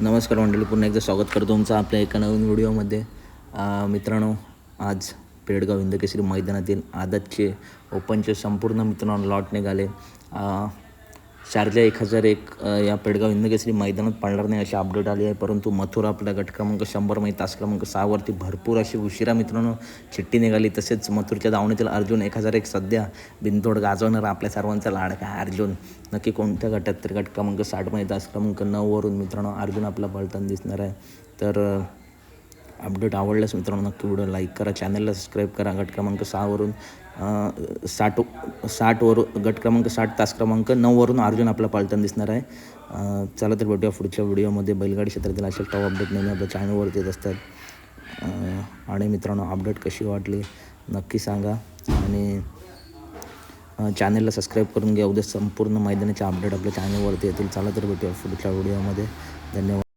नमस्कार मंडळी, पुन्हा एकदा स्वागत करतो तुमचं आपल्या एका नवीन व्हिडिओमध्ये. मित्रांनो, आज पेडगाव हिंदकेसरी मैदानातील आदतचे ओपनचे संपूर्ण मित्रांनो लॉट निघाले. शारजा 1001 या पेडगाव हिंदकेसरी मैदानात पडणार नाही अशी अपडेट आली आहे, परंतु मथुरा आपल्या गट क्रमांक 100 मध्ये तास क्रमांक 6 वरती भरपूर अशी उशिरा मित्रांनो चिठ्ठी निघाली. तसेच मथुरच्या दावणीतील अर्जुन 1001 सध्या बिनतोड गाजवणारा आपल्या सर्वांचा लाडका अर्जुन नक्की कोणत्या गटात, तर गट क्रमांक 60 मध्ये तास क्रमांक 9 वरून मित्रांनो अर्जुन आपला पळताना दिसणार आहे. तर अपडेट आवडल्यास मित्रांनो नक्की व्हिडिओ लाईक करा, चॅनलला सबस्क्राईब करा. गट क्रमांक 6 वरून 60 वरून गट क्रमांक 60 तास क्रमांक 9 वरून अर्जुन आपला पळताना दिसणार आहे. चला तर भेटूया पुढच्या व्हिडिओमध्ये. बैलगाडी क्षेत्रातील असे टॉप अपडेट नेहमी आपल्या चॅनलवरती येत असतात. आणि मित्रांनो, अपडेट कशी वाटली नक्की सांगा आणि चॅनलला सबस्क्राईब करून घ्या. उद्या संपूर्ण मैदानाचे अपडेट आपल्या चॅनलवरती येतील. चला तर भेटूया पुढच्या व्हिडिओमध्ये. धन्यवाद.